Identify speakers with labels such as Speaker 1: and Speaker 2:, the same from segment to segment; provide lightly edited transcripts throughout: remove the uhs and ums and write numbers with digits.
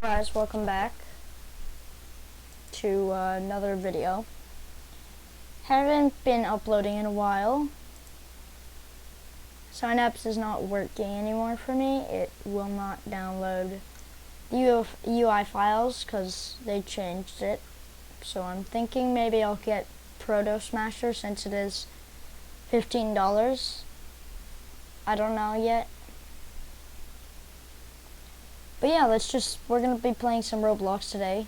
Speaker 1: Guys, welcome back to another video. Haven't been uploading in a while. Synapse is not working anymore for me. It will not download the UI files because they changed it. So I'm thinking maybe I'll get Proto Smasher since it is $15. I don't know yet. But yeah, we're gonna be playing some Roblox today.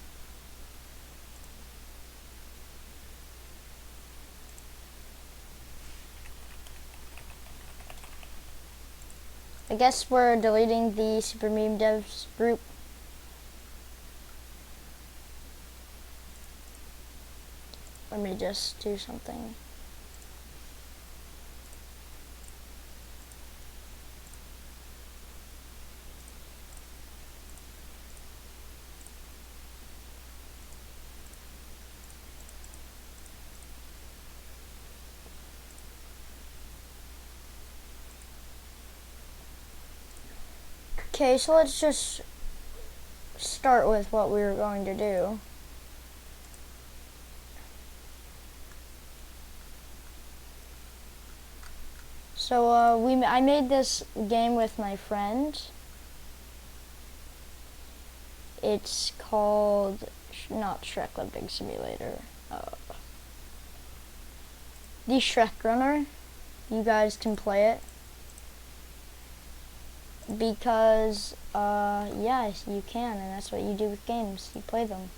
Speaker 1: I guess we're deleting the Super Meme Devs group. Let me just do something. Okay, so let's just start with what we were going to do. So I made this game with my friend. It's called not Shrek Living Simulator. The Shrek Runner. You guys can play it. Because, yes, you can, and that's what you do with games. You play them.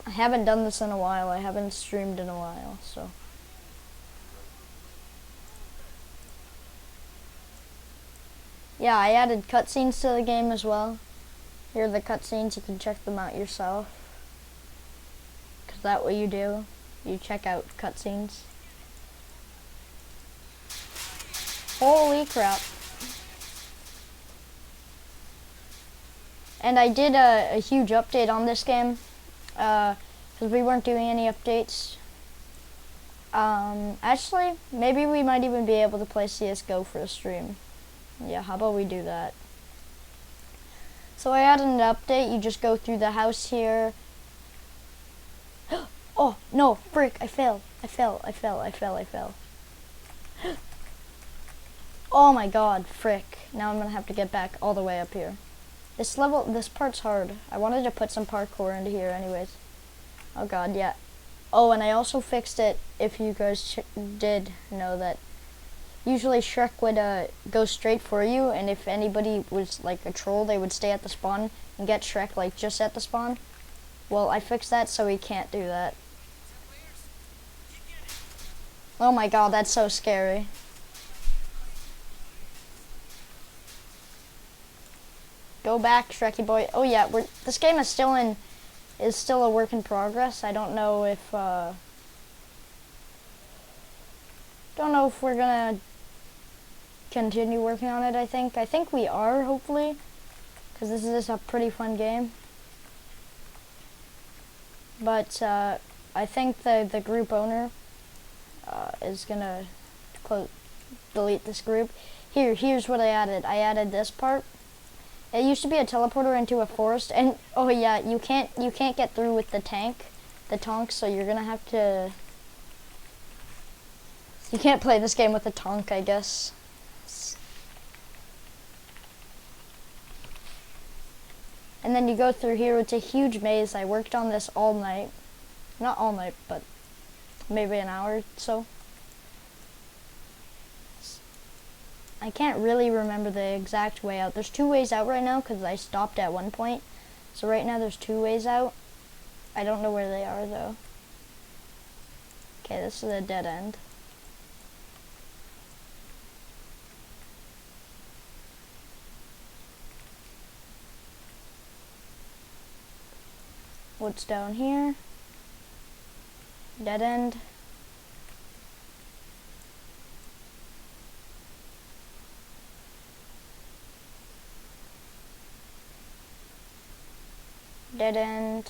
Speaker 1: I haven't done this in a while. I haven't streamed in a while, so. Yeah, I added cutscenes to the game as well. Here are the cutscenes. You can check them out yourself. Because that's what you do. You check out cutscenes. Holy crap. And I did a huge update on this game. Because we weren't doing any updates. Actually, maybe we might even be able to play CSGO for a stream. Yeah, how about we do that? So I added an update. You just go through the house here. Oh, no, frick, I fell. Oh my god, frick. Now I'm gonna have to get back all the way up here. This part's hard. I wanted to put some parkour into here anyways. Oh god, yeah. Oh, and I also fixed it, if you guys did know that. Usually Shrek would go straight for you, and if anybody was like a troll, they would stay at the spawn and get Shrek like just at the spawn. Well, I fixed that so he can't do that. Oh my god, that's so scary. Go back, Shreky boy. Oh yeah, this game is still a work in progress. I don't know if we're gonna continue working on it. I think we are, hopefully, because this is a pretty fun game. But I think the group owner is gonna delete this group. Here's what I added. I added this part. It used to be a teleporter into a forest, and oh yeah, you can't get through with the tonk, so you're gonna have to. You can't play this game with a tonk, I guess. And then you go through here. It's a huge maze. I worked on this all night. Not all night, but maybe an hour or so. I can't really remember the exact way out. There's 2 ways out right now because I stopped at one point. So right now there's 2 ways out. I don't know where they are though. Okay, this is a dead end. What's down here? Dead end. Dead end.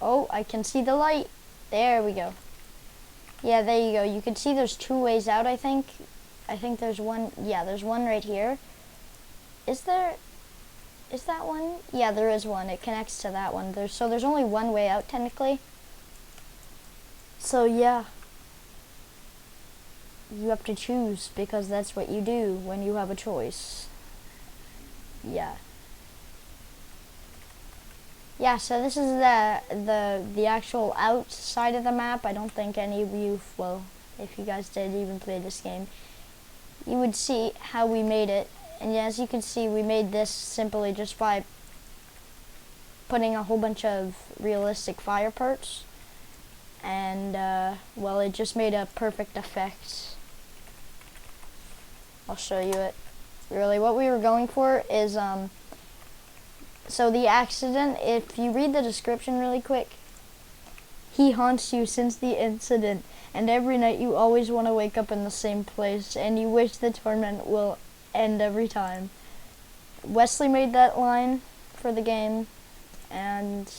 Speaker 1: Oh, I can see the light. There we go. Yeah, there you go. You can see there's 2 ways out, I think. I think there's one. Yeah, there's one right here. Is that one? Yeah, there is one. It connects to that one. So there's only one way out, technically. So, yeah. You have to choose, because that's what you do when you have a choice. Yeah. Yeah, so this is the actual outside of the map. I don't think any of you, well, if you guys did even play this game, you would see how we made it. And yeah, as you can see, we made this simply just by putting a whole bunch of realistic fire parts. And, well, it just made a perfect effect. I'll show you it. Really, what we were going for is, so the accident, if you read the description really quick, he haunts you since the incident, and every night you always want to wake up in the same place, and you wish the torment will end every time. Wesley made that line for the game, and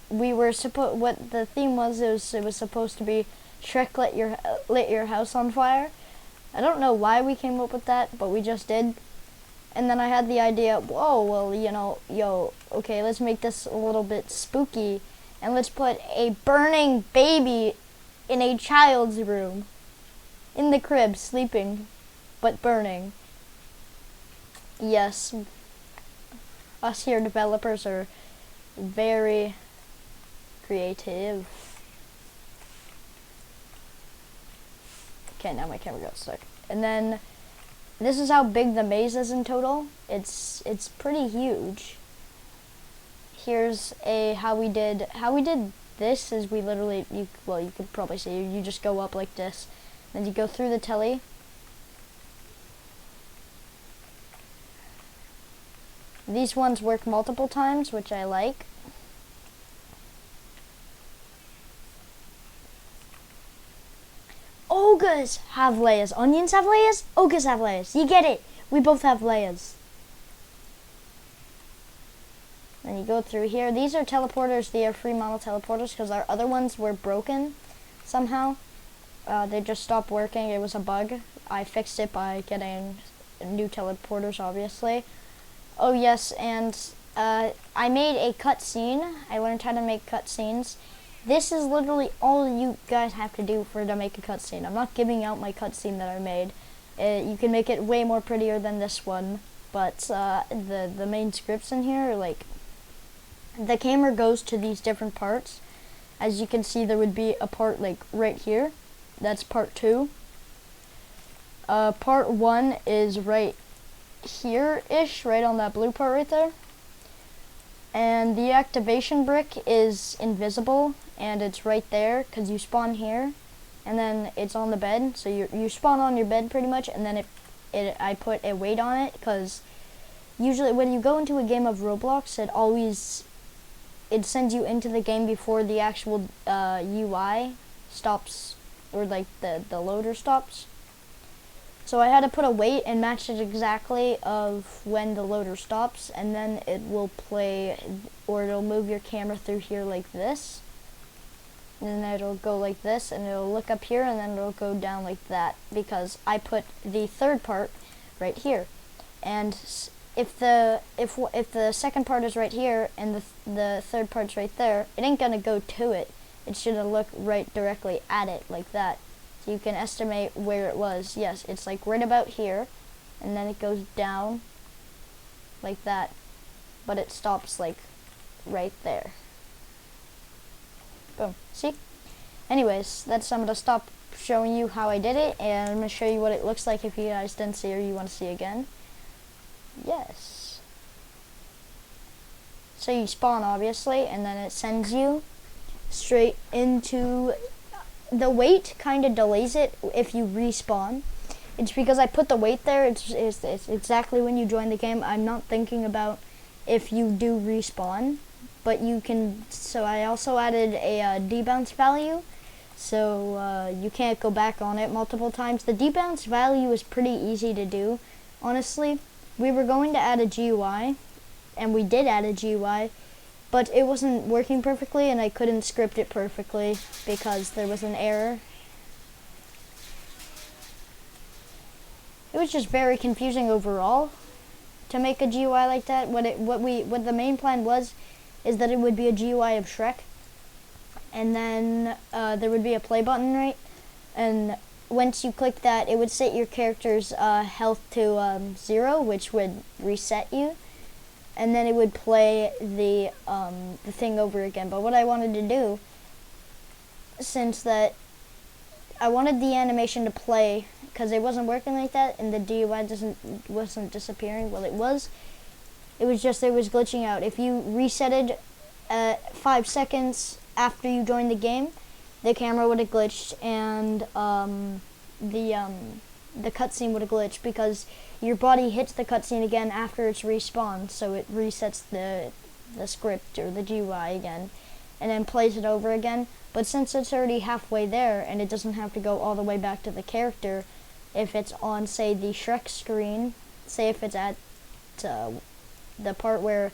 Speaker 1: we were what the theme was, it was supposed to be Shrek lit your house on fire. I don't know why we came up with that, but we just did. And then I had the idea, whoa, well, you know, okay, let's make this a little bit spooky, and let's put a burning baby in a child's room, in the crib, sleeping, but burning. Yes, us here developers are very creative. Okay, now my camera got stuck. And then this is how big the maze is in total. It's pretty huge. Here's how we did this is we literally, you could probably see, you just go up like this, then you go through the telly. These ones work multiple times, which I like. Ogres have layers. Onions have layers. Ogres have layers. You get it. We both have layers. Then you go through here. These are teleporters. They are free model teleporters because our other ones were broken somehow. They just stopped working. It was a bug. I fixed it by getting new teleporters, obviously. Oh yes, and I made a cutscene. I learned how to make cutscenes. This is literally all you guys have to do to make a cutscene. I'm not giving out my cutscene that I made. You can make it way more prettier than this one, but the main scripts in here are like, the camera goes to these different parts. As you can see, there would be a part like right here. That's part 2. Part 1 is right here-ish, right on that blue part right there. And the activation brick is invisible, and it's right there because you spawn here, and then it's on the bed. So you spawn on your bed pretty much, and then I put a weight on it because usually when you go into a game of Roblox, it sends you into the game before the actual UI stops, or like the loader stops. So I had to put a weight and match it exactly of when the loader stops, and then it will play, or it'll move your camera through here like this. And then it'll go like this, and it'll look up here, and then it'll go down like that, because I put the third part right here. And if the second part is right here, and the third part's right there, it ain't gonna go to it. It should look right directly at it, like that. So you can estimate where it was. Yes, it's like right about here, and then it goes down like that, but it stops like right there. Boom. See? Anyways, I'm gonna stop showing you how I did it, and I'm gonna show you what it looks like if you guys didn't see or you want to see again. Yes. So you spawn, obviously, and then it sends you straight into. The weight kind of delays it if you respawn. It's because I put the weight there. It's exactly when you join the game. I'm not thinking about if you do respawn, but you can. So I also added a debounce value, so you can't go back on it multiple times. The debounce value is pretty easy to do, honestly. We were going to add a GUI, and we did add a GUI, but it wasn't working perfectly, and I couldn't script it perfectly because there was an error. It was just very confusing overall to make a GUI like that. What the main plan was is that it would be a GUI of Shrek, and then there would be a play button, right? And once you click that, it would set your character's health to 0, which would reset you, and then it would play the thing over again. But what I wanted to do, since that I wanted the animation to play, because it wasn't working like that, and the GUI wasn't disappearing. Well, it was. It was glitching out. If you resetted 5 seconds after you joined the game, the camera would have glitched, and the cutscene would have glitched because your body hits the cutscene again after it's respawned, so it resets the script or the GUI again, and then plays it over again. But since it's already halfway there and it doesn't have to go all the way back to the character, if it's on, say, the Shrek screen, say if it's at the part where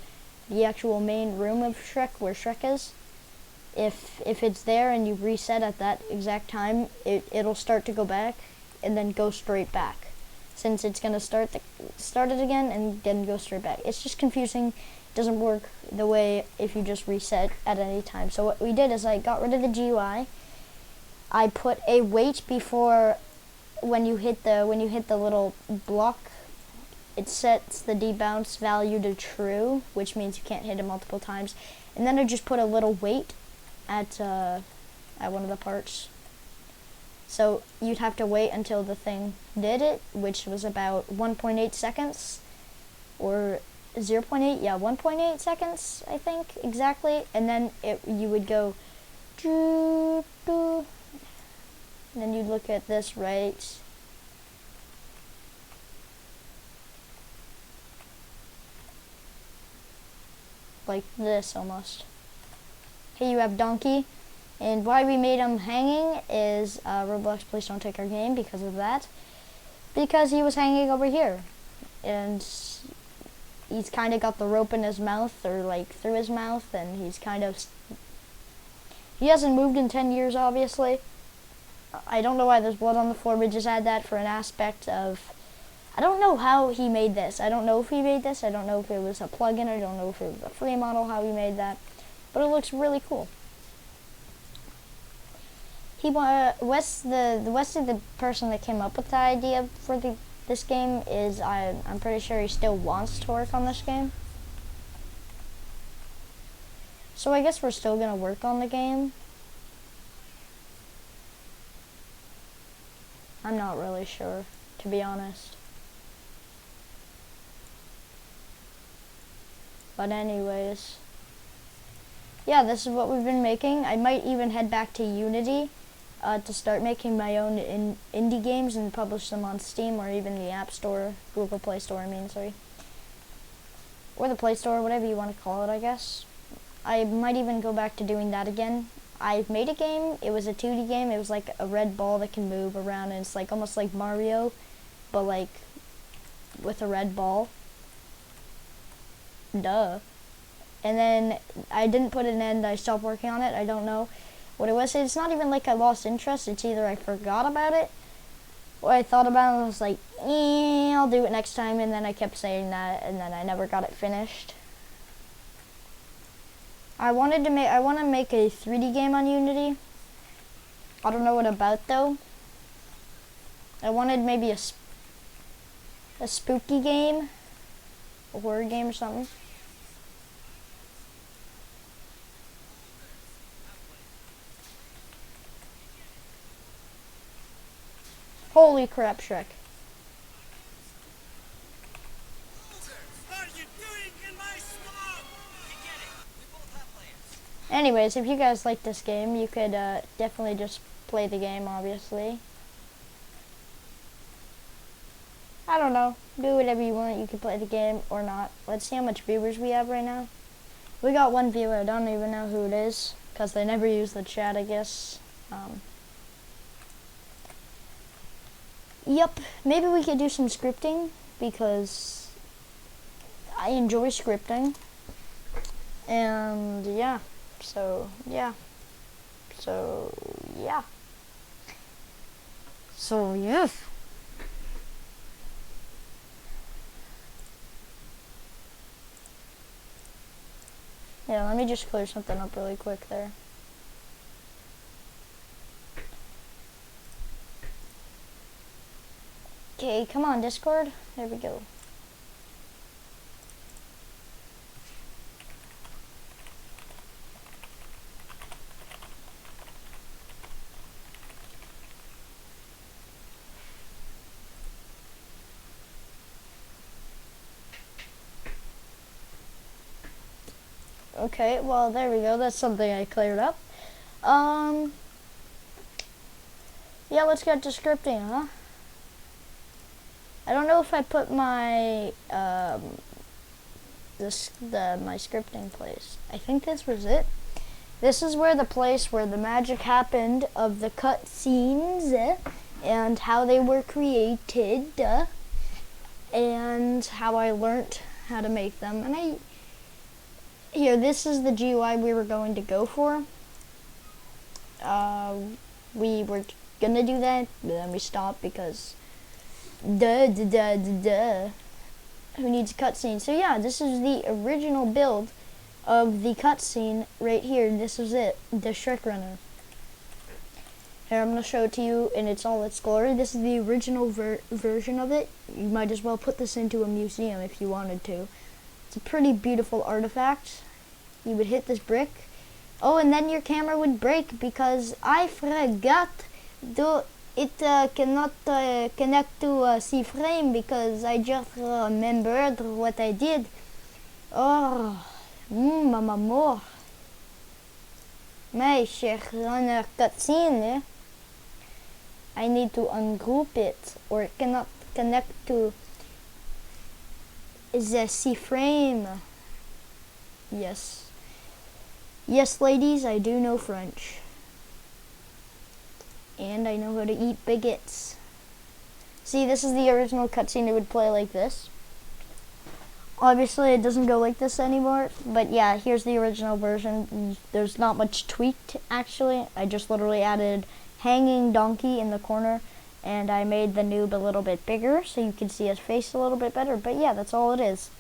Speaker 1: the actual main room of Shrek, where Shrek is, if it's there and you reset at that exact time, it'll start to go back and then go straight back, since it's going to start it again and then go straight back. It's just confusing. It doesn't work the way if you just reset at any time. So what we did is I got rid of the GUI. I put a wait before when you hit the little block. It sets the debounce value to true, which means you can't hit it multiple times. And then I just put a little wait at one of the parts. So you'd have to wait until the thing did it, which was about 1.8 seconds, or 0.8, yeah, 1.8 seconds, I think, exactly. And then you would go, doo, doo. And then you'd look at this, right? Like this, almost. Here you have Donkey. And why we made him hanging is, Roblox, please don't take our game because of that. Because he was hanging over here. And he's kind of got the rope in his mouth, or like through his mouth, and he's kind of... He hasn't moved in 10 years, obviously. I don't know why there's blood on the floor. We just add that for an aspect of... I don't know how he made this. I don't know if he made this. I don't know if it was a plugin. I don't know if it was a free model, how he made that. But it looks really cool. The person that came up with the idea for this game is, I'm pretty sure he still wants to work on this game. So I guess we're still gonna work on the game. I'm not really sure, to be honest. But anyways, yeah, this is what we've been making. I might even head back to Unity to start making my own indie games and publish them on Steam or even the App Store, Google Play Store, or the Play Store, whatever you want to call it, I guess. I might even go back to doing that again. I made a game. It was a 2D game. It was like a red ball that can move around, and it's like almost like Mario, but like with a red ball. Duh. And then I didn't put an end. I stopped working on it. I don't know what it was. It's not even like I lost interest. It's either I forgot about it or I thought about it and was like, I'll do it next time. And then I kept saying that, and then I never got it finished. I want to make a 3D game on Unity. I don't know what about though. I wanted maybe a spooky game, a horror game or something. Holy crap, Shrek. Anyways, if you guys like this game, you could definitely just play the game, obviously. I don't know. Do whatever you want. You can play the game or not. Let's see how much viewers we have right now. We got one viewer. I don't even know who it is, because they never use the chat, I guess. Yep, maybe we could do some scripting, because I enjoy scripting. And yeah, so yeah, so yeah, so yes. Yeah, let me just clear something up really quick there. Okay, come on, Discord. There we go. Okay, well, there we go. That's something I cleared up. Yeah, let's get to scripting, huh? I don't know if I put my, my scripting place. I think this was it. This is where the place where the magic happened of the cut scenes and how they were created and how I learned how to make them. And here, this is the GUI we were going to go for. We were gonna do that, but then we stopped because who needs a cutscene? So yeah, this is the original build of the cutscene right here. This is it, the Shrek Runner. Here, I'm gonna show it to you in all its glory. This is the original version of it. You might as well put this into a museum if you wanted to. It's a pretty beautiful artifact. You would hit this brick. Oh, and then your camera would break because I forgot it cannot connect to a C-frame because I just remembered what I did. Oh, mon amour. My Shrek Runner cutscene. I need to ungroup it or it cannot connect to the C-frame. Yes. Yes, ladies, I do know French. And I know how to eat baguettes. See, this is the original cutscene. It would play like this. Obviously, it doesn't go like this anymore. But yeah, here's the original version. There's not much tweaked, actually. I just literally added hanging donkey in the corner. And I made the noob a little bit bigger so you can see his face a little bit better. But yeah, that's all it is.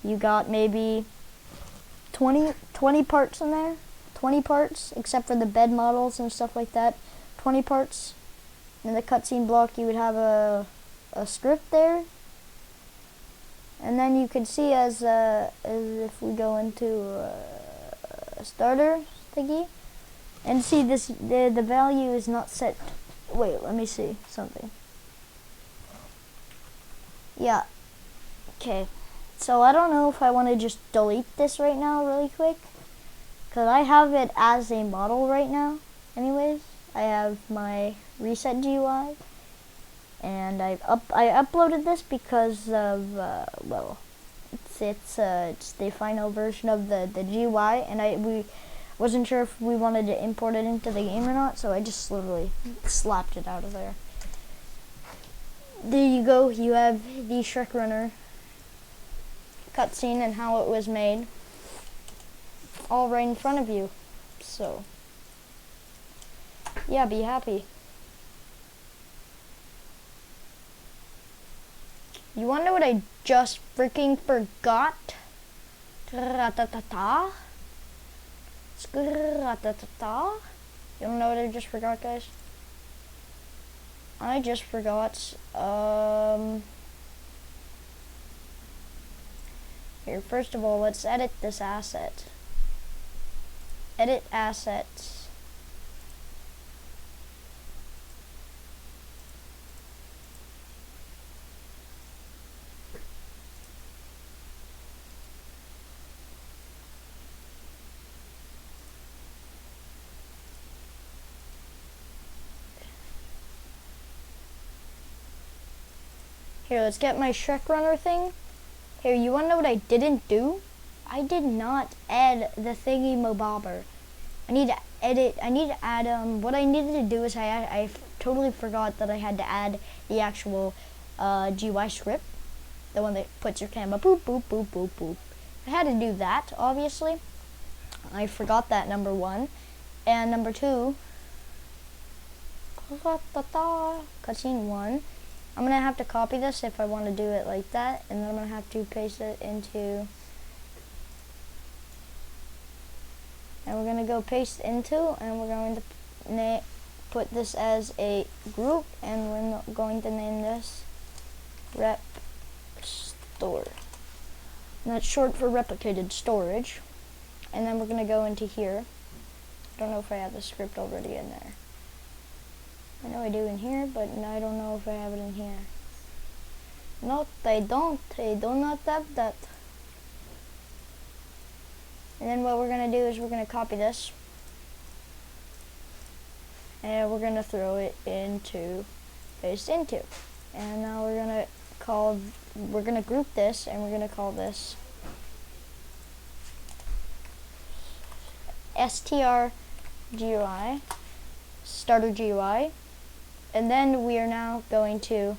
Speaker 1: You got maybe 20 parts in there. 20 parts, except for the bed models and stuff like that. 20 parts. In the cutscene block, you would have a script there. And then you can see as if we go into a starter thingy. And see this, the value is not set. Wait, let me see something. Yeah. Okay. So I don't know if I want to just delete this right now really quick. Because I have it as a model right now. Anyways, I have my reset GUI. And I uploaded this because of, well, it's the final version of the GUI. And we wasn't sure if we wanted to import it into the game or not. So I just literally slapped it out of there. There you go. You have the Shrek Runner cutscene and how it was made all right in front of you. So yeah, be happy. You wanna know what I just freaking forgot? Ra-ta-ta-ta. Ra-ta-ta-ta. You don't know what I just forgot, guys? I just forgot here, first of all, let's edit this asset. Edit assets. Here, let's get my Shrek Runner thing. Here, you wanna know what I didn't do? I did not add the thingy mobobber. I need to add, what I needed to do is I totally forgot that I had to add the actual GUI script. The one that puts your camera boop, boop, boop, boop, boop. I had to do that, obviously. I forgot that, number one. And number two, cutscene one. I'm gonna have to copy this if I want to do it like that, and then I'm gonna have to paste it into, and we're gonna go paste into, and we're going to put this as a group, and we're going to name this rep store. And that's short for replicated storage. And then we're gonna go into here. I don't know if I have the script already in there. I know I do in here, but I don't know if I have it in here. No, I don't. I do not have that. And then what we're gonna do is we're gonna copy this, and we're gonna throw it into paste into. And now we're gonna group this, and we're gonna call this str GUI, starter GUI. And then we are now going to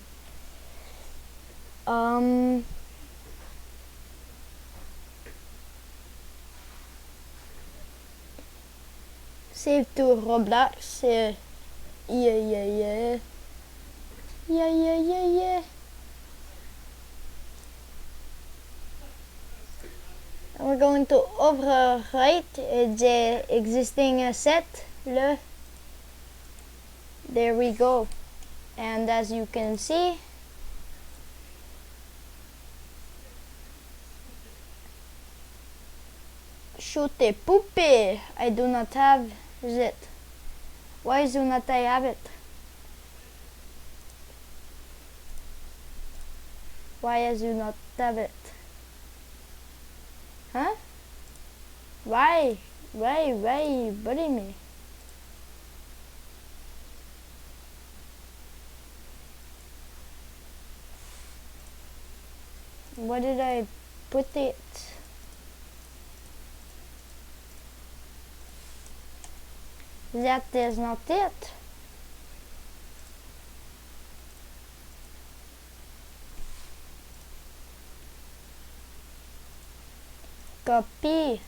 Speaker 1: save to Roblox. Yeah. And we're going to overwrite the existing set. There we go. And as you can see, shoot a poopy. I do not have it. Why do not I have it? Why do you not have it? Huh? Why you bullying me? Where did I put it? That is not it. Copy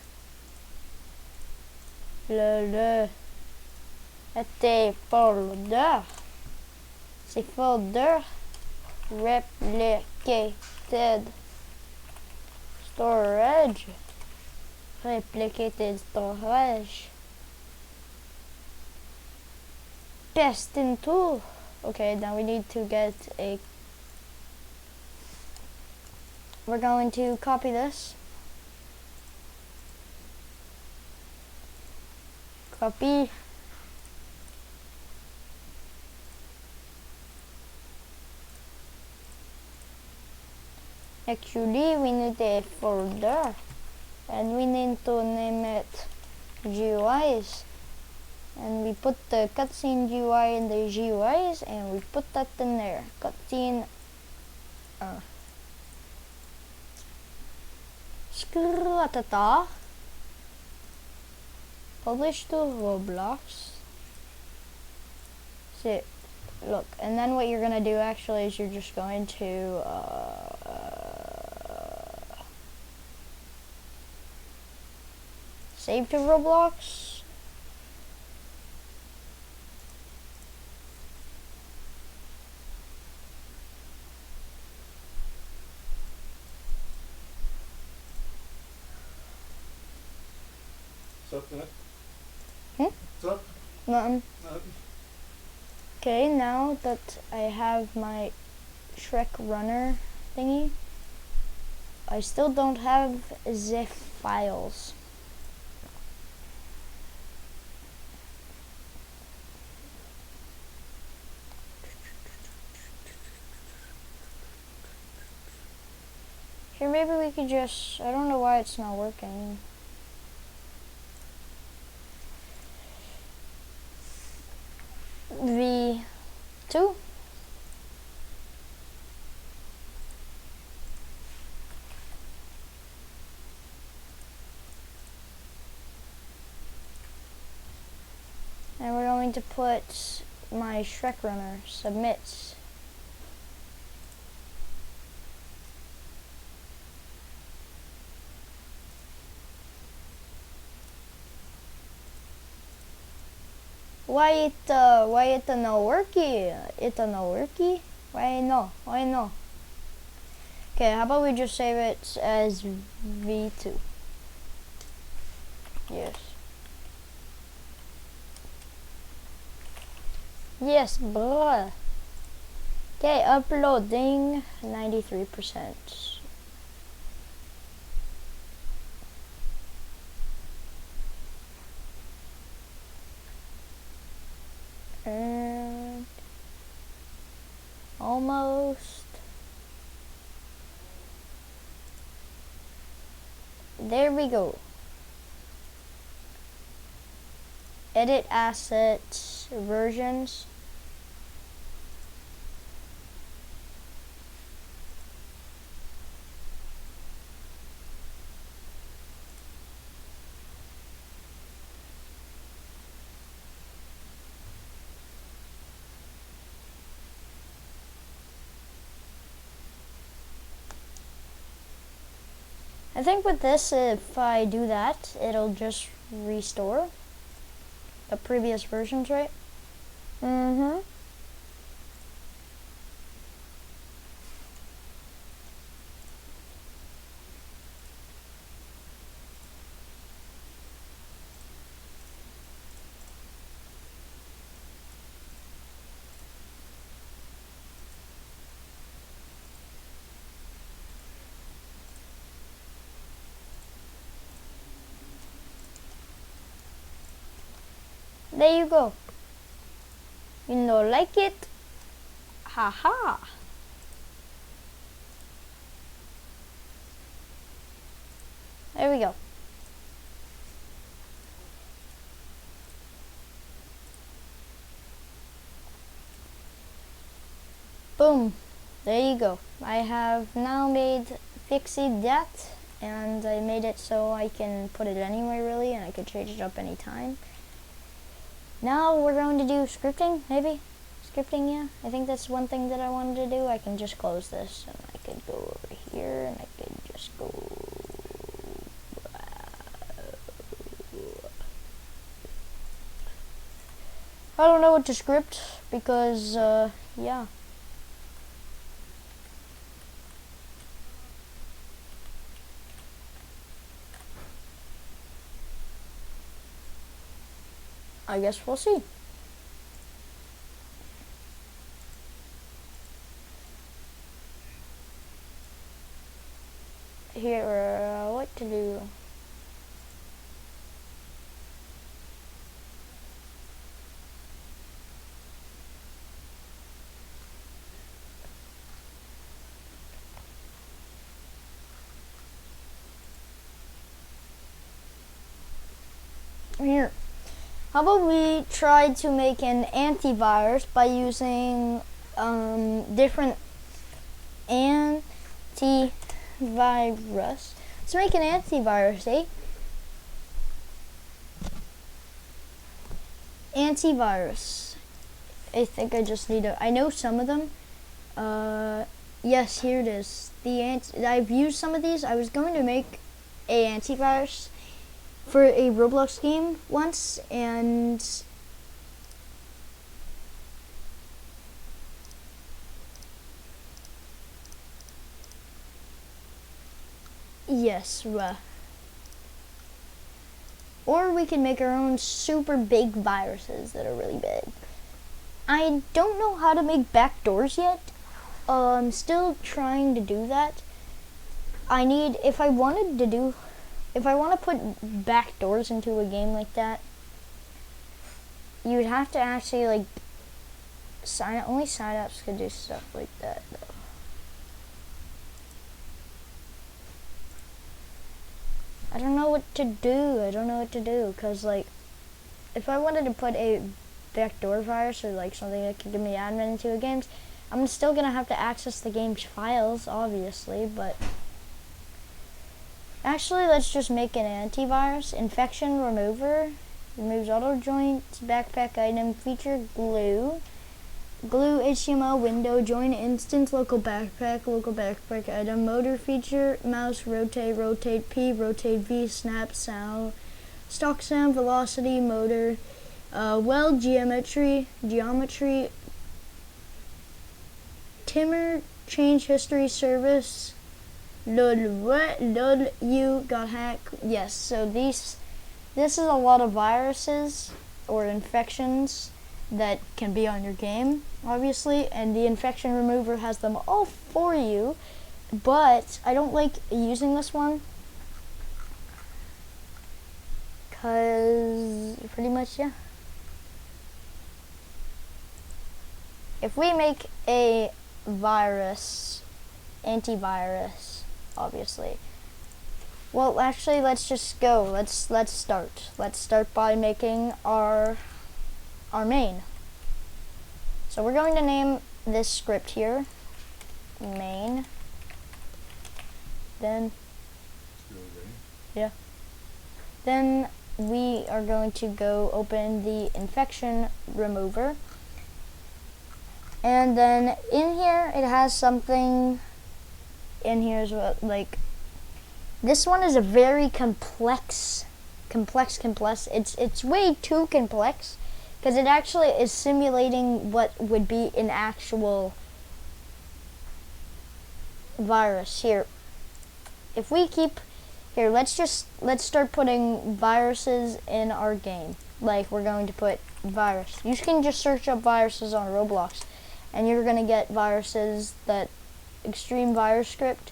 Speaker 1: le était folder. C'est folder replicated storage. Replicated storage. Paste into. Okay, now we need to get a. We're going to copy this. Copy. Actually, we need a folder, and we need to name it GUIs. And we put the cutscene GUI in the GUIs, and we put that in there. Cutscene. Scratata. Publish to Roblox. See, look, and then what you're gonna do actually is you're just going to save to Roblox.
Speaker 2: What's up, What's up?
Speaker 1: Nothing. Okay, now that I have my Shrek runner thingy, I still don't have the files. Here, maybe we could just, I don't know why it's not working. V2. And we're going to put my Shrek runner submits. why it no worky? It no worky? Why no? Why no? Okay, how about we just save it as V2? Yes. Yes, bruh. Okay, uploading 93%. And almost. There we go. Edit assets, versions. I think with this, if I do that, it'll just restore the previous versions, right? Mm-hmm. There you go. You know, like it? Haha. There we go. Boom. There you go. I have now made Pixie that, and I made it so I can put it anywhere really, and I can change it up anytime. Now we're going to do scripting, maybe? Scripting, yeah. I think that's one thing that I wanted to do. I can just close this, and I could go over here, and I could just go... I don't know what to script, because, yeah. I guess we'll see. Here, what to do? Here. How about we try to make an antivirus by using different antivirus. Let's make an antivirus, eh? Antivirus. I think I just need to. I know some of them. Yes, here it is. I've used some of these. I was going to make a antivirus for a Roblox game once, and yes, or we can make our own super big viruses that are really big. I don't know how to make backdoors yet. I'm still trying to do that. If I want to put backdoors into a game like that, you would have to actually like only signups could do stuff like that though. I don't know what to do. Cause like, if I wanted to put a backdoor virus or like something that could give me admin into a game, I'm still gonna have to access the game's files, obviously, but actually, let's just make an antivirus. Infection remover. Removes auto joints, backpack item, feature glue. Glue HTML window, join instance, local backpack item, motor feature, mouse, rotate P, rotate V, snap, sound, stock sound, velocity, motor, Well, geometry, Timmer, change history service, lol, you got hacked. Yes, so this is a lot of viruses or infections that can be on your game, obviously, and the infection remover has them all for you, but I don't like using this one, because pretty much, yeah. If we make a virus, antivirus, obviously. Well, actually, let's just go. Let's start. Let's start by making our main. So we're going to name this script here main. Then yeah. Then we are going to go open the infection remover. And then in here, it has something in here as well. Like, this one is a very complex. It's way too complex, because it actually is simulating what would be an actual virus. Here, if we keep here, let's start putting viruses in our game. Like, we're going to put virus. You can just search up viruses on Roblox, and you're gonna get viruses, that extreme virus script,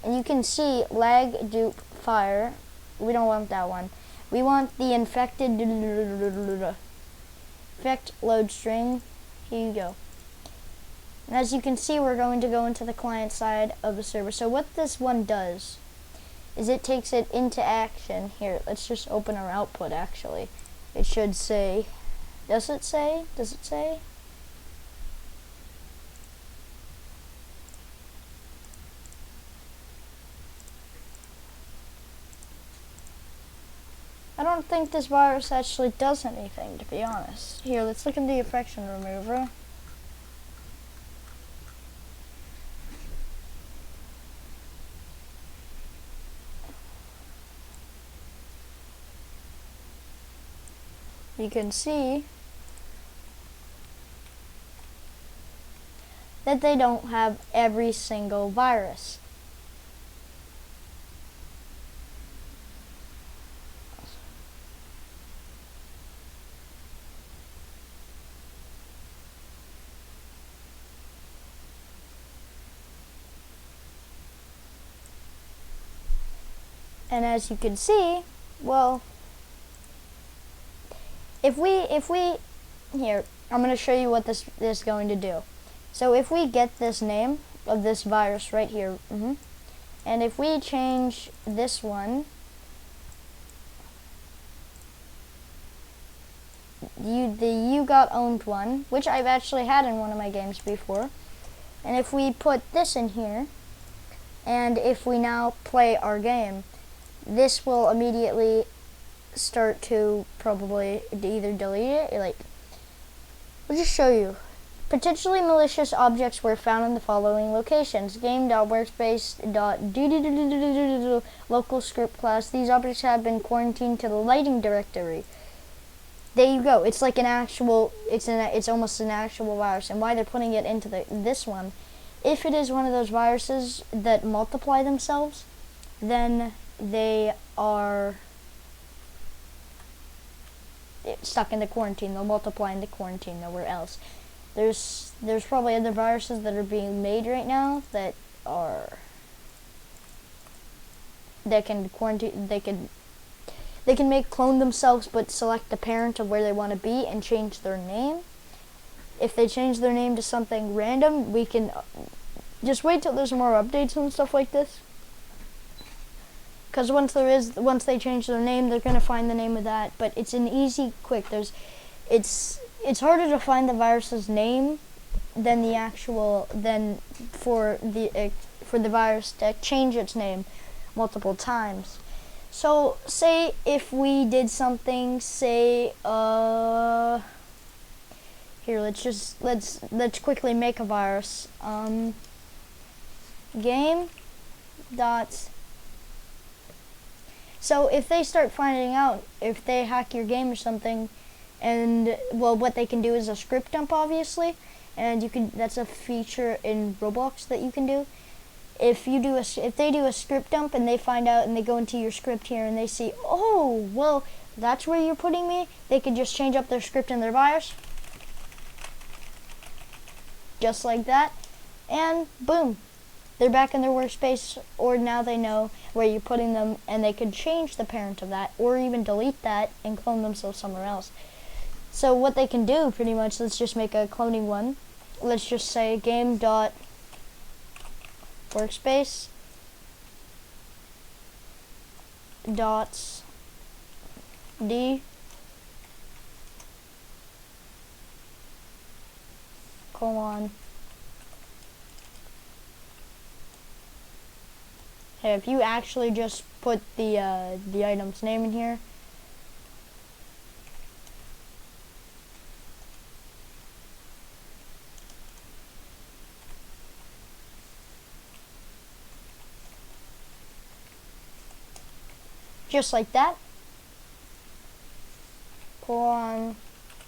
Speaker 1: and you can see lag, dupe, fire. We don't want that one. We want the infected infect load string. Here you go. And as you can see, we're going to go into the client side of the server. So what this one does is it takes it into action. Here, let's just open our output. Actually, it should say, does it say? I don't think this virus actually does anything, to be honest. Here, let's look in the infection remover. You can see that they don't have every single virus. And as you can see, well, if we here, I'm going to show you what this is going to do. So if we get this name of this virus right here, and if we change this one, the you got owned one, which I've actually had in one of my games before, and if we put this in here, and if we now play our game, this will immediately start to probably either delete it, or like, I'll just show you. Potentially malicious objects were found in the following locations: game.workspace.do local script class. These objects have been quarantined to the lighting directory. There you go. It's like an actual, it's almost an actual virus. And why they're putting it into this one, if it is one of those viruses that multiply themselves, then they are stuck in the quarantine. They'll multiply in the quarantine nowhere else. There's probably other viruses that are being made right now that can quarantine. They can make clone themselves, but select the parent of where they want to be and change their name. If they change their name to something random, we can just wait till there's more updates and stuff like this. Because once they change their name, they're gonna find the name of that. But it's an easy, quick. It's harder to find the virus's name than for the virus to change its name multiple times. So say if we did something, say here, let's quickly make a virus. Game dot. So if they start finding out, if they hack your game or something, And well, what they can do is a script dump, obviously, and you can. That's a feature in Roblox that you can do. If they do a script dump and they find out and they go into your script here and they see, oh, well, that's where you're putting me, they could just change up their script and their virus. Just like that. And boom, they're back in their workspace, or now they know where you're putting them and they could change the parent of that or even delete that and clone themselves somewhere else. So what they can do pretty much, let's just make a cloning one. Let's just say game.workspace dots d colon. Hey, if you actually just put the item's name in here, just like that. Colon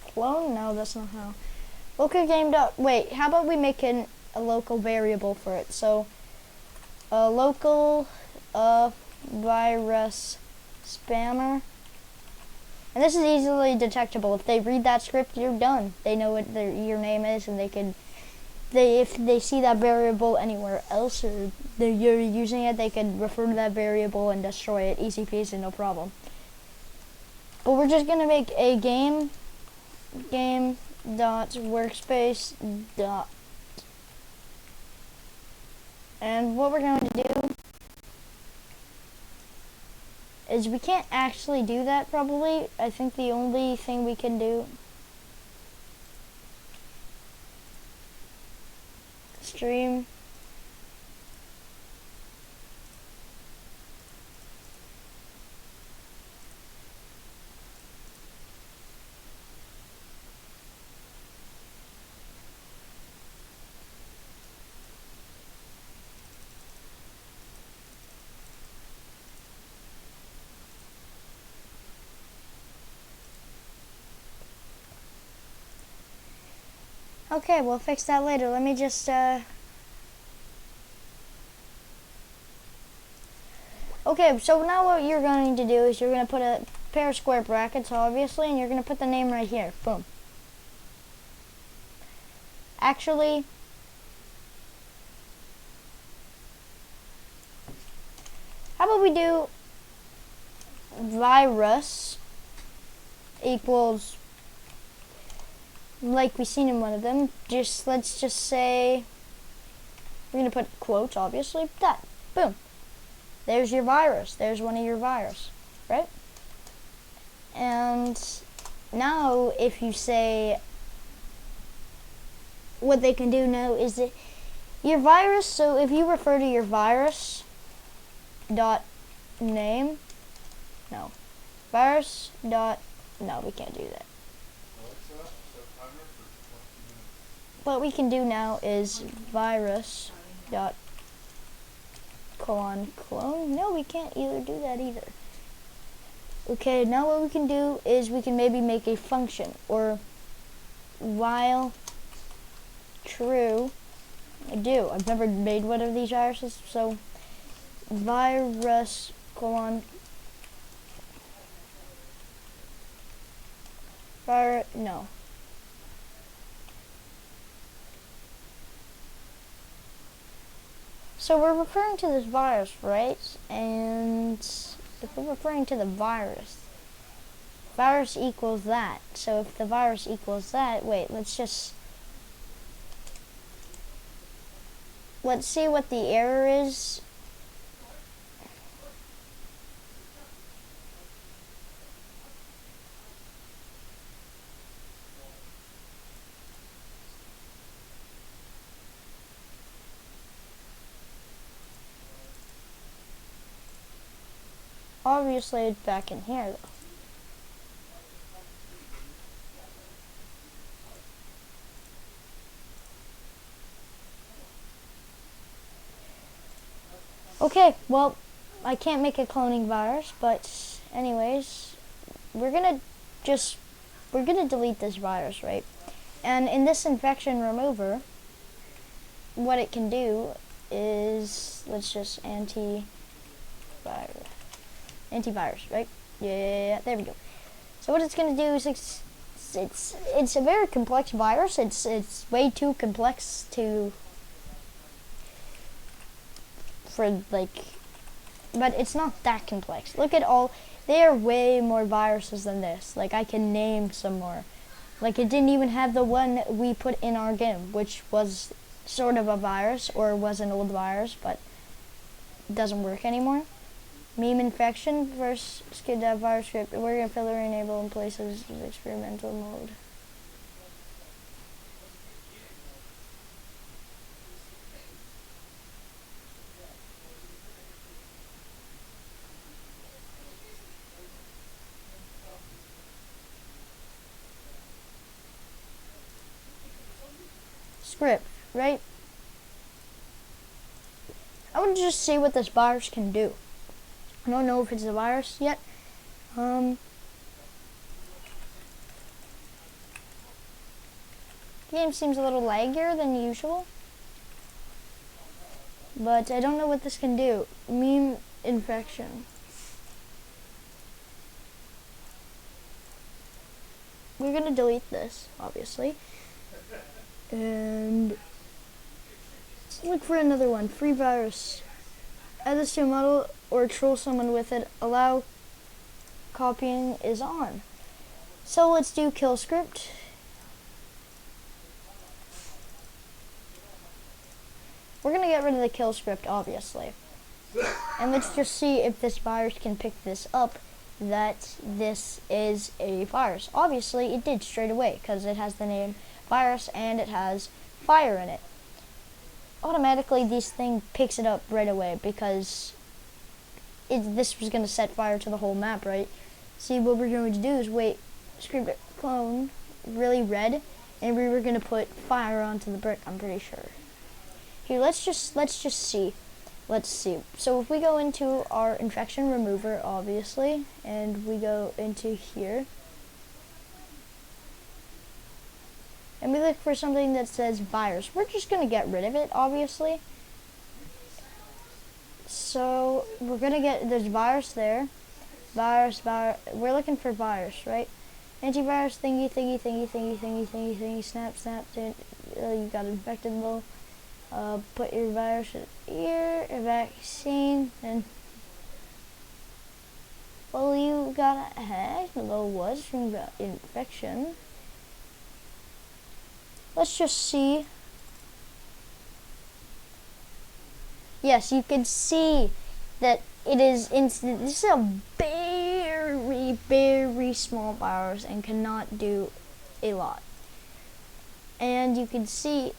Speaker 1: clone? No, that's not how. Local game dot. Wait, how about we make a local variable for it? So, local virus spammer. And this is easily detectable. If they read that script, you're done. They know what your name is, and if they see that variable anywhere else or you're using it, they can refer to that variable and destroy it. Easy peasy, no problem. But we're just gonna make a game dot workspace dot, and what we're going to do is we can't actually do that probably. I think the only thing we can do stream Okay, we'll fix that later. Let me just, Okay, so now what you're going to do is you're going to put a pair of square brackets, obviously, and you're going to put the name right here. Boom. Actually, how about we do virus equals, like we've seen in one of them, let's just say, we're going to put quotes, obviously, that, boom. There's your virus. There's one of your virus, right? And now if you say, what they can do now is that your virus, so if you refer to your virus dot name, no, virus dot, no, we can't do that. What we can do now is virus dot colon clone. No, we can't either do that either. Okay, now what we can do is we can maybe make a function, or while true. I've never made one of these viruses, so virus colon no. So we're referring to this virus, right? And if we're referring to the virus equals that. So if the virus equals that, wait, let's see what the error is. Obviously, it's back in here, though. Okay, well, I can't make a cloning virus, but anyways, we're gonna just we're gonna delete this virus, right? And in this infection remover, what it can do is, let's just antivirus, right? Yeah, there we go. So what it's gonna do is it's a very complex virus. It's way too complex for like, but it's not that complex. Look at all, there are way more viruses than this. Like, I can name some more. Like, it didn't even have the one we put in our game, which was sort of a virus, or was an old virus, but doesn't work anymore. Meme infection versus skid that virus script. We're gonna filter enable in places with experimental mode. Script, right? I want to just see what this virus can do. I don't know if it's a virus yet. The game seems a little laggier than usual, but I don't know what this can do. Meme infection. We're gonna delete this, obviously. And let's look for another one. Free virus. Add this to a model or troll someone with it. Allow copying is on. So let's do kill script. We're gonna get rid of the kill script, obviously. And let's just see if this virus can pick this up, that this is a virus. Obviously it did straight away, because it has the name virus and it has fire in it. Automatically this thing picks it up right away, because this was going to set fire to the whole map, right? See, what we're going to do is wait, script clone really red, and we were going to put fire onto the brick, I'm pretty sure. Here, let's just see. Let's see. So if we go into our infection remover, obviously, and we go into here, and we look for something that says virus, we're just going to get rid of it, obviously. So we're going to get, there's virus there. Virus, we're looking for virus, right? Antivirus thingy, snap, you got infected low. Put your virus here, a vaccine, and well, you got hacked, low was from the infection. Let's just see. Yes, you can see that it is instant. This is a very, very small virus and cannot do a lot. And you can see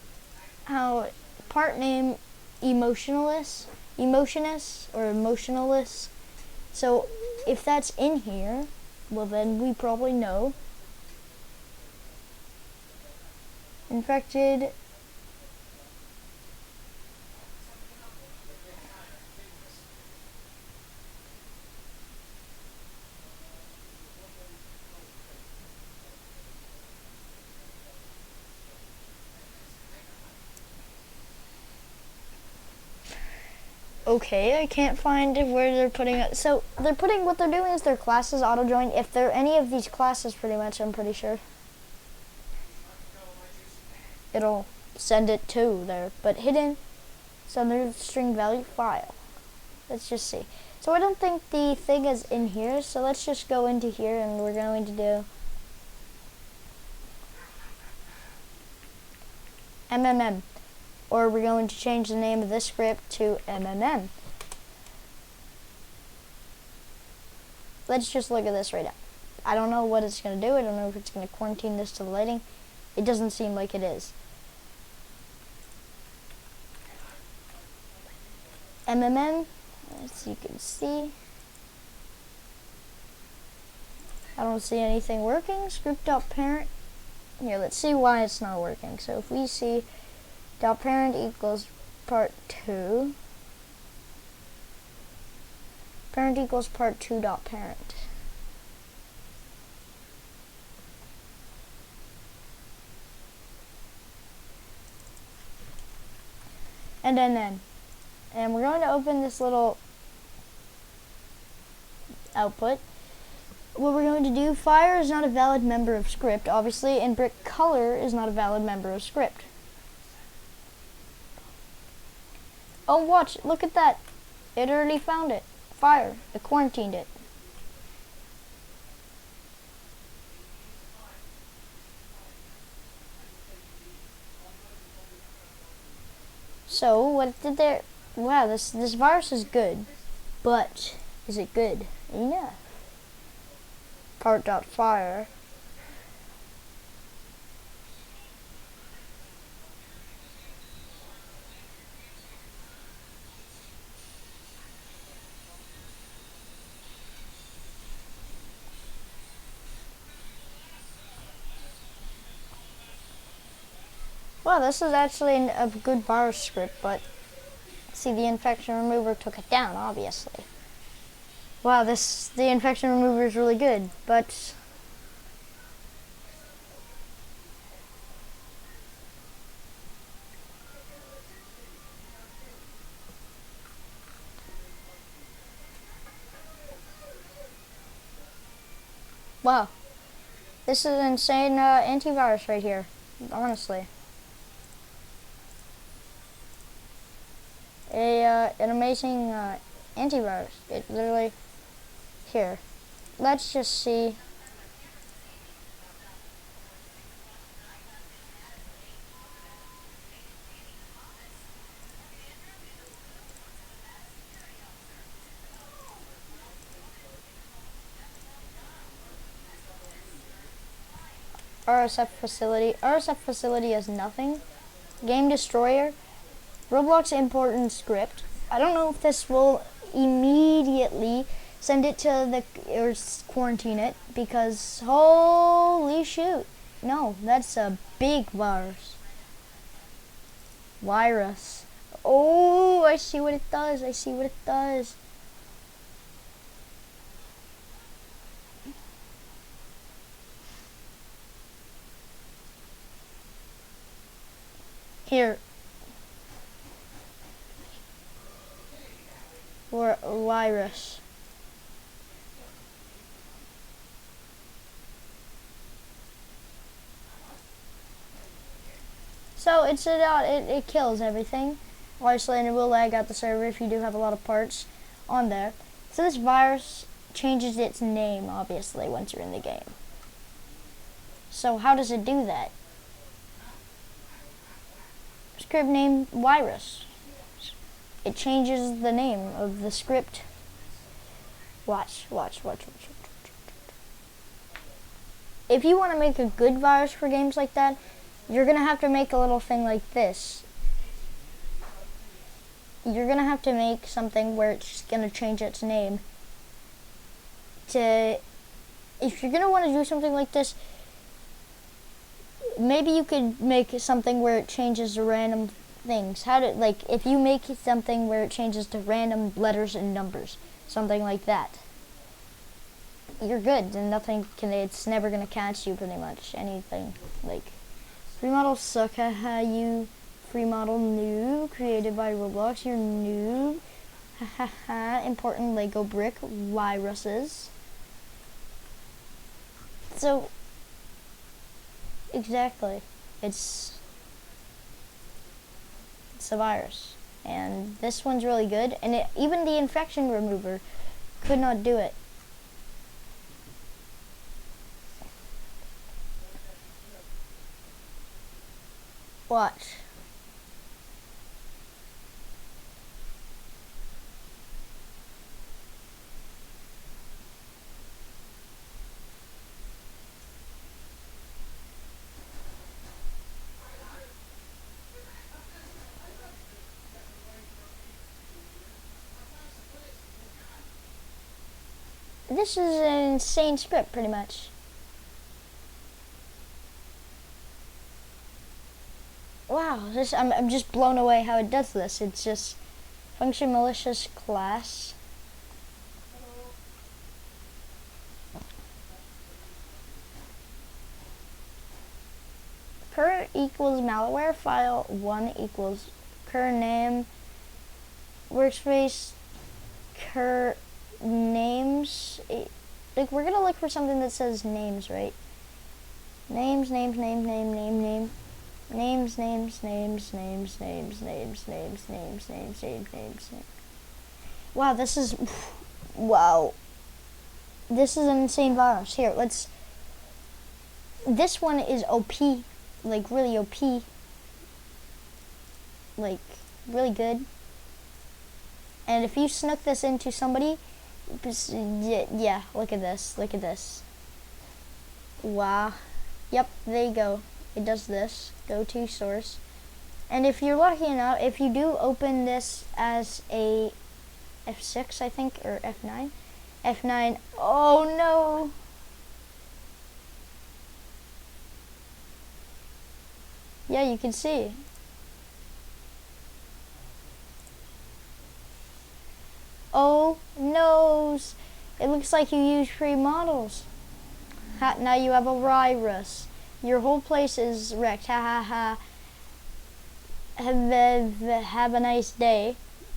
Speaker 1: how part name emotionless. So if that's in here, well then we probably know. Infected. Okay, I can't find where they're putting it. So they're putting, what they're doing is their classes auto join. If they're any of these classes, pretty much, I'm pretty sure it'll send it to there. But hidden, so there's string value file. Let's just see. So I don't think the thing is in here. So let's just go into here, and we're going to do MMM. Or we're going to change the name of this script to MMM. Let's just look at this right now. I don't know what it's going to do. I don't know if it's going to quarantine this to the lighting. It doesn't seem like it is. MMM, as you can see. I don't see anything working. Script.parent. Here, let's see why it's not working. So if we see dot parent equals part 2. Parent equals part 2 dot parent. and then. And we're going to open this little output. What we're going to do, fire is not a valid member of script, obviously, and brick color is not a valid member of script. Oh, watch, look at that. It already found it. Fire, it quarantined it. So, what did there... Wow, this virus is good. But, is it good? Yeah. Part.fire. Well, this is actually a good virus script, but see, the infection remover took it down, obviously. Wow, the infection remover is really good, but wow, this is an insane antivirus right here, honestly. An amazing antivirus. It literally, here, let's just see. RSF facility. RSF facility is nothing. Game destroyer. Roblox important script. I don't know if this will immediately send it to or quarantine it, because holy shoot. No, that's a big virus. Virus. Oh, I see what it does. I see what it does. Here. Or virus. So it kills everything. Obviously, and it will lag out the server if you do have a lot of parts on there. So this virus changes its name, obviously, once you're in the game. So how does it do that? Script name virus. It changes the name of the script. Watch. If you want to make a good virus for games like that, you're going to have to make a little thing like this. You're going to have to make something where it's going to change its name. If you're going to want to do something like this, maybe you could make something where it changes to random things. If you make something where it changes to random letters and numbers, something like that, you're good, and it's never gonna catch you, pretty much. Anything. Like, free models suck, haha, you free model noob, created by Roblox, you're noob, haha, important Lego brick, viruses. So, exactly, it's a virus, and this one's really good, and even the infection remover could not do it. Watch. This is an insane script, pretty much. Wow, I'm just blown away how it does this. It's just function malicious class. Per equals malware, file 1 equals current name, workspace, current names. Like, we're gonna look for something that says names, right? Names, names, name, name, name, name. Names, names, names, names, names, names, names, names, names, names, names. Wow, this is, wow. This is an insane virus. Here, let's, this one is OP, like really OP. Like, really good. And if you snuck this into somebody, yeah, look at this, look at this. Wow. Yep, there you go. It does this. Go to source. And if you're lucky enough, if you do open this as a F6, I think, or F9. F9, oh no! Yeah, you can see. Oh noes! It looks like you used free models. Ha, now you have a virus. Your whole place is wrecked. Ha ha ha. Have a nice day.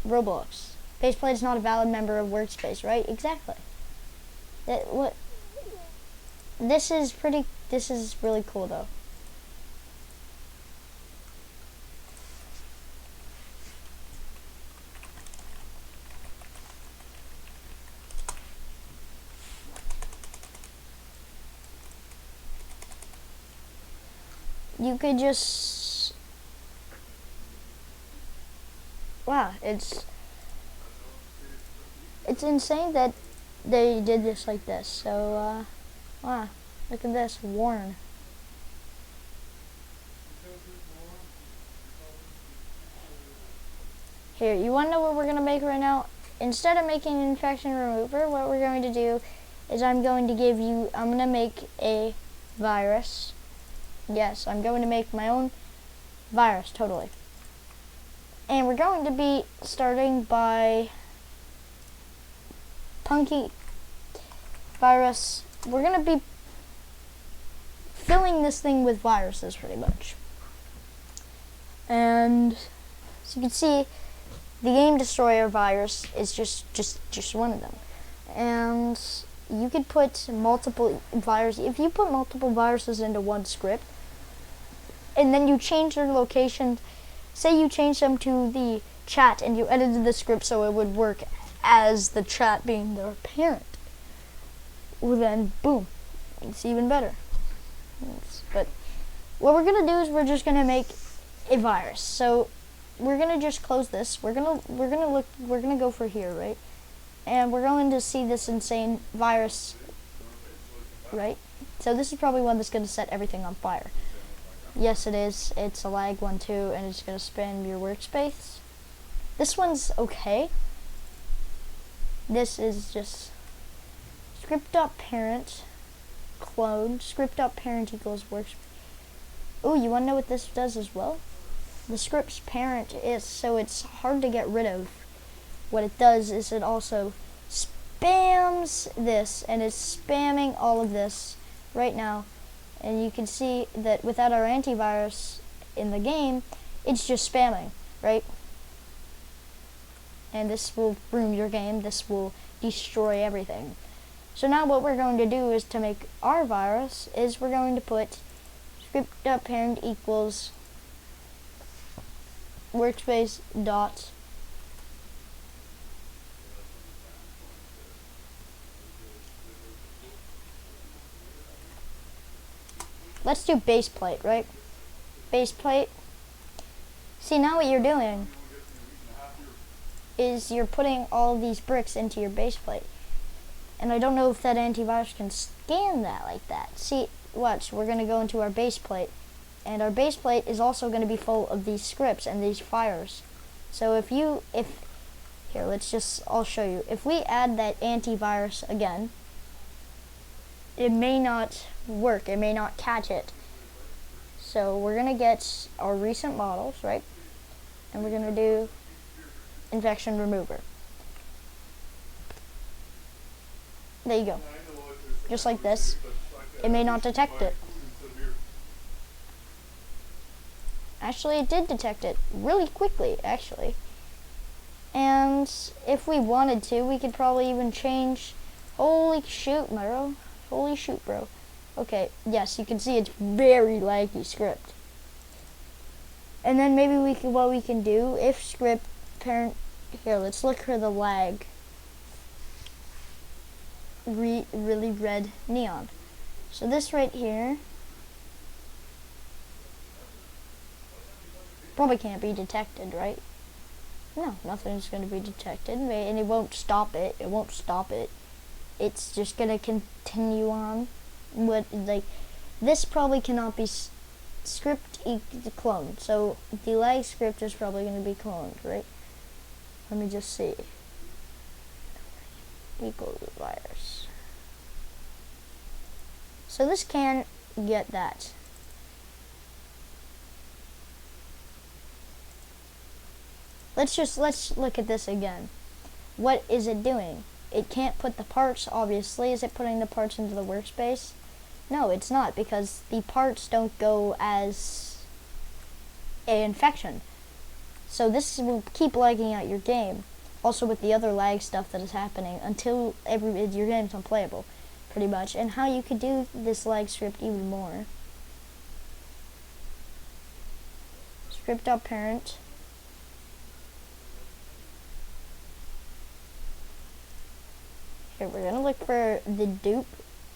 Speaker 1: Roblox. Faceplate is not a valid member of Workspace, right? Exactly. This is really cool though. You could just, wow, it's insane that they did this like this. So, wow, look at this, Warren. Here, you want to know what we're going to make right now? Instead of making an infection remover, what we're going to do is I'm going to make a virus. Yes, I'm going to make my own virus, totally. And we're going to be starting by Punky virus. We're going to be filling this thing with viruses pretty much. And as you can see, the Game Destroyer virus is just one of them. And you could put multiple viruses. If you put multiple viruses into one script, and then you change their location, say you change them to the chat and you edited the script so it would work as the chat being their parent, well then, boom, it's even better. But what we're gonna do is we're just gonna make a virus. So we're gonna just close this. We're gonna go for here, right? And we're going to see this insane virus, right? So this is probably one that's gonna set everything on fire. Yes, it is. It's a lag one too, and it's gonna spam your workspace. This one's okay. This is just script.parent clone script.parent equals workspace. Oh, you wanna know what this does as well? The script's parent is, so it's hard to get rid of. What it does is it also spams this, and it's spamming all of this right now. And you can see that without our antivirus in the game, it's just spamming, right? And this will ruin your game. This will destroy everything. So now what we're going to do is to make our virus is we're going to put script.parent equals workspace dot let's do base plate, right? Base plate. See, now what you're doing is you're putting all these bricks into your base plate. And I don't know if that antivirus can scan that like that. See, watch, we're going to go into our base plate. And our base plate is also going to be full of these scripts and these fires. So here, I'll show you. If we add that antivirus again, it may not work. It may not catch it. So we're going to get our recent models, right? And we're going to do infection remover. There you go. Just like this. It may not detect it. Actually, it did detect it really quickly, actually. And if we wanted to, we could probably even change. Holy shoot, bro. Holy shoot, bro. Okay, yes, you can see it's very laggy script. And then maybe what we can do, if script parent, here, let's look for the lag. Really red neon. So this right here probably can't be detected, right? No, nothing's going to be detected, and it won't stop it. It won't stop it. It's just going to continue on. This probably cannot be script cloned. So the lag script is probably going to be cloned, right? Let me just see. Equals virus. So this can get that. Let's look at this again. What is it doing? It can't put the parts, obviously. Is it putting the parts into the workspace? No, it's not, because the parts don't go as an infection. So this will keep lagging out your game. Also with the other lag stuff that is happening until your game's unplayable, pretty much. And how you could do this lag script even more. Script.parent. Here, we're gonna look for the dupe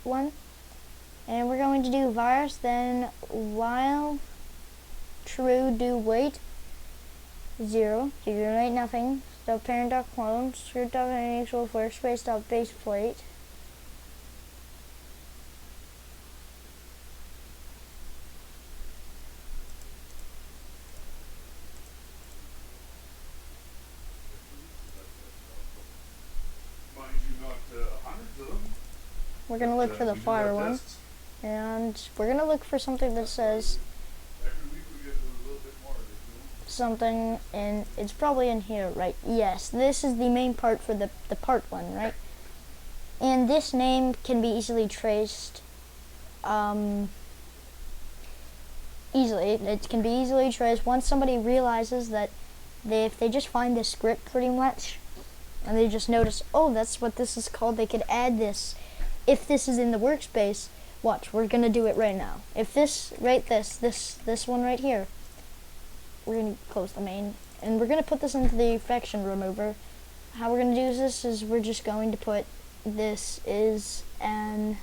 Speaker 1: one. And we're going to do virus, then while true do wait 0, generate nothing, stop parent.clone, script.parent equals workspace.base plate.
Speaker 2: Mind you, not hundreds of them.
Speaker 1: We're gonna look for the
Speaker 2: We do
Speaker 1: fire
Speaker 2: have
Speaker 1: one.
Speaker 2: tests.
Speaker 1: And we're gonna look for something that says
Speaker 2: Every week we get a little bit more of it,
Speaker 1: something, and it's probably in here, right? Yes, this is the main part for the part one, right? And this name can be easily traced. It can be easily traced once somebody realizes that if they just find this script pretty much, and they just notice, oh, that's what this is called, they could add this. If this is in the workspace, watch, we're gonna do it right now. If this one right here, we're gonna close the main, and we're gonna put this into the infection remover. How we're gonna do this is we're just going to put this is an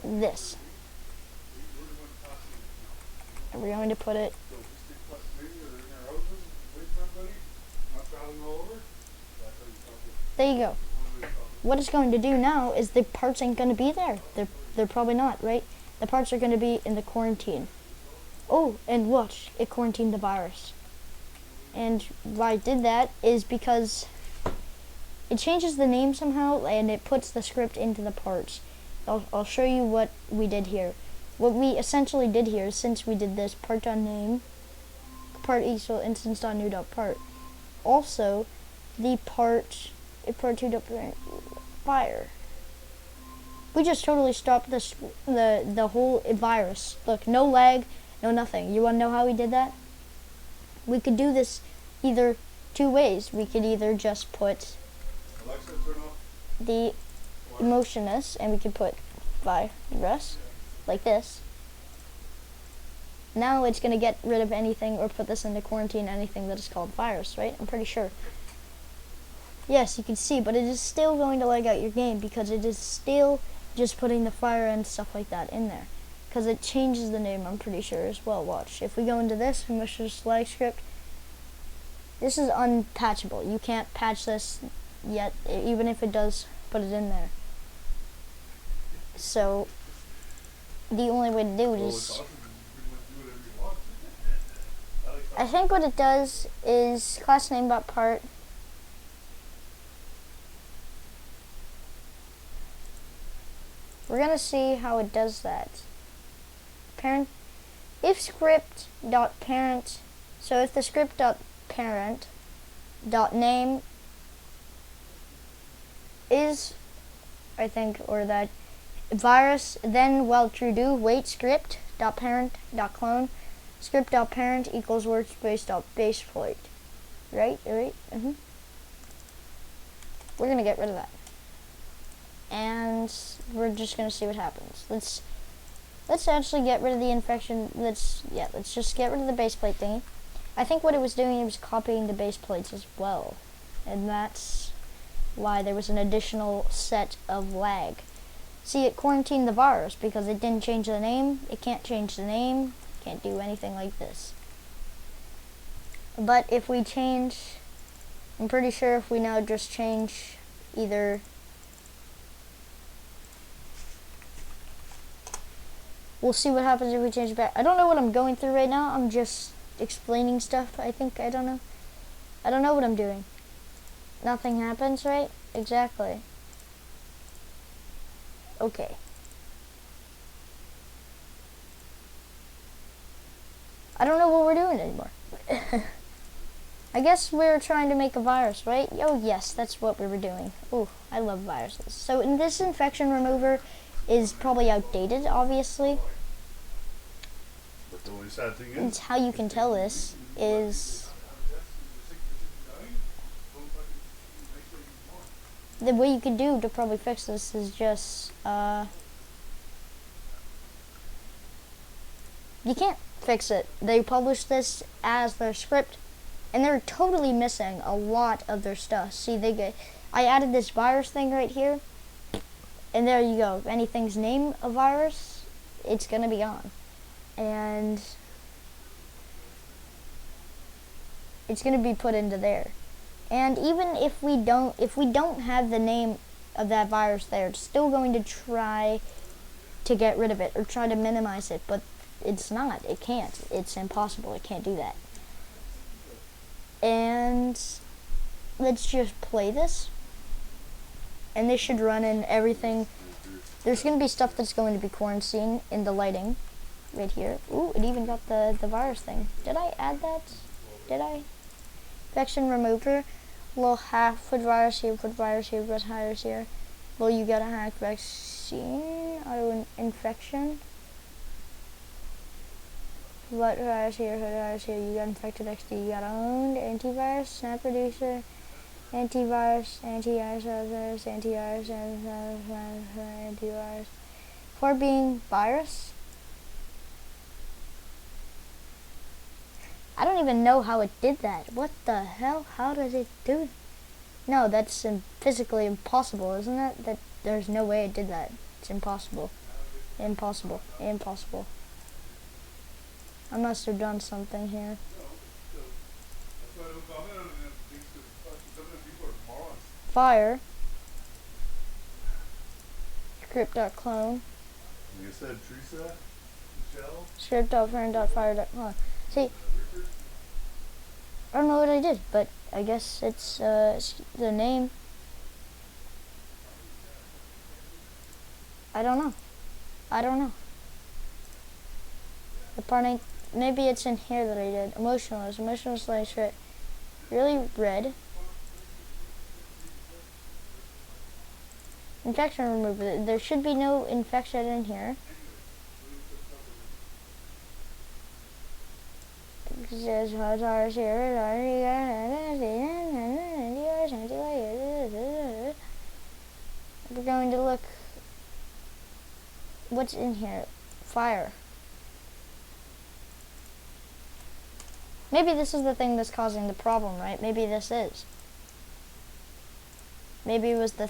Speaker 1: this, and we're going to put it.
Speaker 2: So we stick plus maybe or in our houses, wait for everybody, not traveling all over. That's how you stop it.
Speaker 1: There you go.
Speaker 2: One way to stop it.
Speaker 1: What it's going to do now is the parts ain't going to be there. They're probably not, right? The parts are going to be in the quarantine. Oh, and watch, it quarantined the virus. And why I did that is because it changes the name somehow, and it puts the script into the parts. I'll show you what we did here. What we essentially did here, since we did this part.name, part equal instance.new.part. Also, the part 2.parent fire. We just totally stopped the whole virus. Look, no lag, no nothing. You want to know how we did that? We could do this either two ways. We could either just put
Speaker 2: Alexa, turn off.
Speaker 1: the emotionless, and we could put virus like this. Now it's going to get rid of anything or put this into quarantine, anything that is called virus, right? I'm pretty sure. Yes, you can see, but it is still going to lag out your game because it is still just putting the fire and stuff like that in there. Because it changes the name, I'm pretty sure, as well. Watch. If we go into this, malicious lag script, this is unpatchable. You can't patch this yet, even if it does put it in there. So, the only way to do it
Speaker 2: Well,
Speaker 1: is...
Speaker 2: it's awesome. You pretty much do whatever you want.
Speaker 1: I think what it does is class name.part. We're gonna see how it does that. Parent, if script.parent, so if the script.parent name is, I think, or that virus, then while true do, wait script dot parent dot clone script dot parent equals workspace dot baseplate. Right? Mm-hmm. We're gonna get rid of that. And we're just gonna see what happens. Let's actually get rid of the infection. Let's just get rid of the base plate thingy. I think what it was doing, it was copying the base plates as well. And that's why there was an additional set of lag. See, it quarantined the virus because it didn't change the name. It can't change the name. Can't do anything like this. But if we change, I'm pretty sure if we now just change either, we'll see what happens if we change back. I don't know what I'm going through right now. I'm just explaining stuff. I don't know. I don't know what I'm doing. Nothing happens, right? Exactly. Okay. I don't know what we're doing anymore. I guess we were trying to make a virus, right? Oh yes, that's what we were doing. Ooh, I love viruses. So in this infection remover is probably outdated, obviously.
Speaker 2: But the only sad thing
Speaker 1: It's how you can tell this is the way you could do to probably fix this is just you can't fix it. They published this as their script, and they're totally missing a lot of their stuff. See, I added this virus thing right here, and there you go. If anything's named a virus, it's gonna be on, and it's gonna be put into there. And even if we don't have the name of that virus there, it's still going to try to get rid of it or try to minimize it, but it's not. It can't. It's impossible. It can't do that. And let's just play this. And this should run in everything. There's going to be stuff that's going to be quarantined in the lighting right here. Ooh, it even got the virus thing. Did I add that? Did I? Infection remover. Little hack, put virus here, put virus here, put virus here. Well, you got a hack vaccine, auto infection. What virus here, put virus here, you got infected XD, you got owned, antivirus, snap reducer, antivirus, antivirus, antivirus. For being virus. I don't even know how it did that. What the hell? How does it do it? No, that's physically impossible, isn't it? That there's no way it did that. It's impossible. Impossible. Impossible. I must have done something here. Fire. Script.clone.
Speaker 2: Like I said, Teresa, Michelle.
Speaker 1: Script.parent.fire.clone. See, I don't know what I did, but I guess it's the name. I don't know. I don't know. The part ain't, maybe it's in here that I did. Emotionless right. Really red. Infection remover. There should be no infection in here. Says virus here. We're going to look. What's in here? Fire. Maybe this is the thing that's causing the problem, right? Maybe this is. Maybe it was the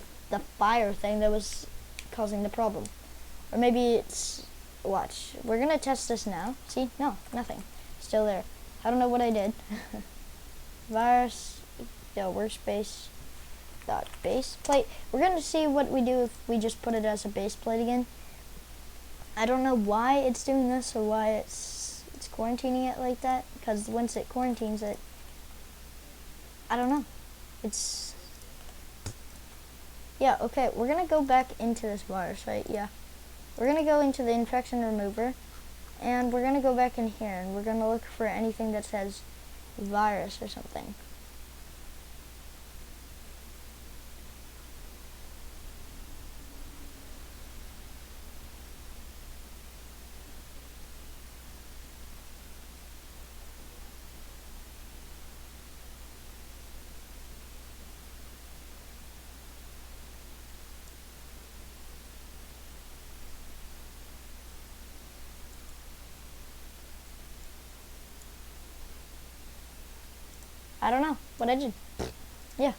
Speaker 1: fire thing that was causing the problem. Or maybe it's, watch. We're gonna test this now. See? No, nothing. Still there. I don't know what I did. Virus, workspace dot base plate. We're gonna see what we do if we just put it as a base plate again. I don't know why it's doing this or why it's quarantining it like that, because once it quarantines it, I don't know. It's, yeah, okay, we're gonna go back into this virus, right? Yeah. We're gonna go into the infection remover, and we're gonna go back in here, and we're gonna look for anything that says virus or something. I don't know what I did. Yeah.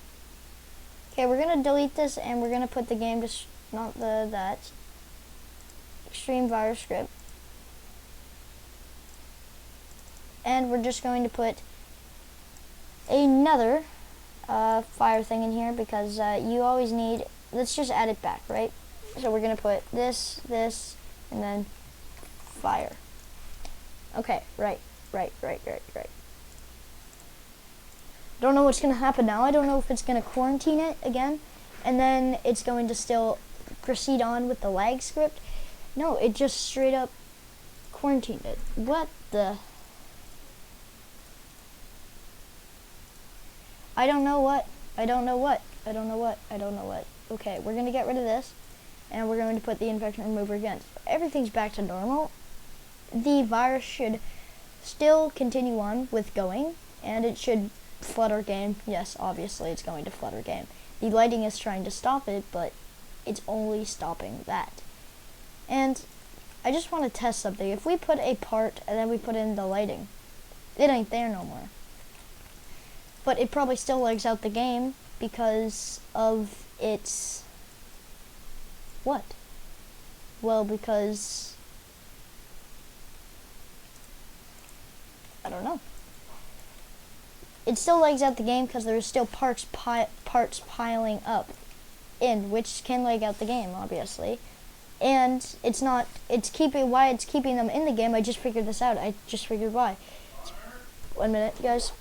Speaker 1: Okay, we're gonna delete this and we're gonna put the game to not that extreme virus script, and we're just going to put another fire thing in here because you always need. Let's just add it back, right? So we're gonna put this, and then fire. Okay, right. Don't know what's gonna happen now. I don't know if it's gonna quarantine it again, and then it's going to still proceed on with the lag script. No, it just straight up quarantined it. What the? I don't know what. Okay, we're gonna get rid of this, and we're going to put the infection remover again. Everything's back to normal. The virus should still continue on with going, and it should flood our game. Yes, obviously it's going to flood our game. The lighting is trying to stop it, but it's only stopping that. And I just want to test something. If we put a part and then we put in the lighting, it ain't there no more. But it probably still lags out the game because of its... What? Well, because... I don't know. It still lags out the game because there's still parts piling up in, which can lag out the game, obviously. And it's not, it's keeping, why it's keeping them in the game, I just figured this out. I just figured why. 1 minute, guys.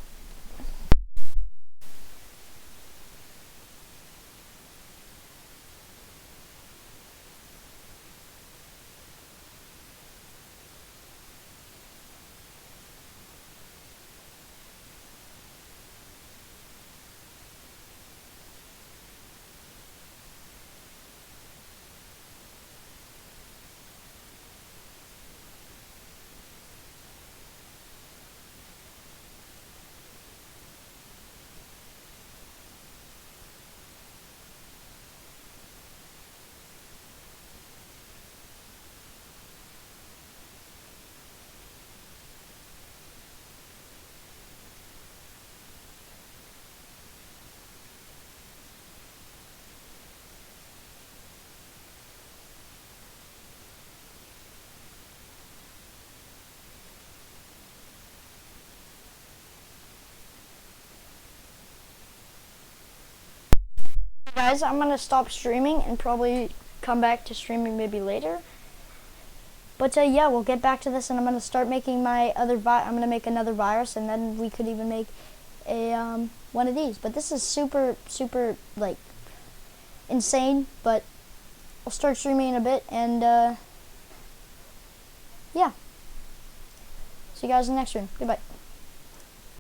Speaker 1: Guys, I'm gonna stop streaming and probably come back to streaming maybe later. But yeah, we'll get back to this, and I'm gonna start making my other I'm gonna make another virus, and then we could even make a one of these. But this is super like insane. But I'll start streaming in a bit, and yeah. See you guys in the next stream. Goodbye.